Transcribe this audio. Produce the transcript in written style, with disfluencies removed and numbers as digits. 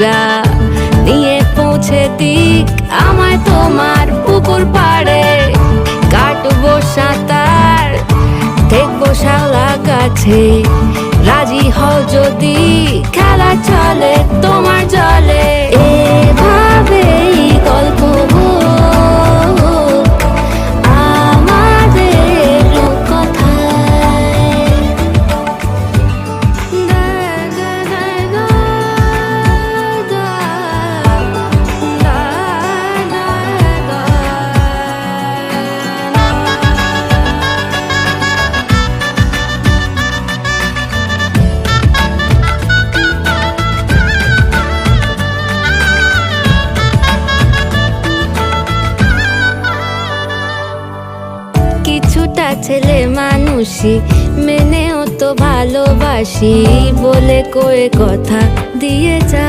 রিক্সা নিয়ে পৌঁছে দিক আমায় তোমার পুকুর পাড়ে। কাটবো সাঁতার, দেখবো শালা গাছে, রাজি হও যদি খেলা চলে তোমার জলে। এভাবেই গল্প হোক আমাদের কথায়। কিছুটা ছেলে মানুষই মেনেও তো ভালোবাসি বলে কয়ে কথা দিয়ে যা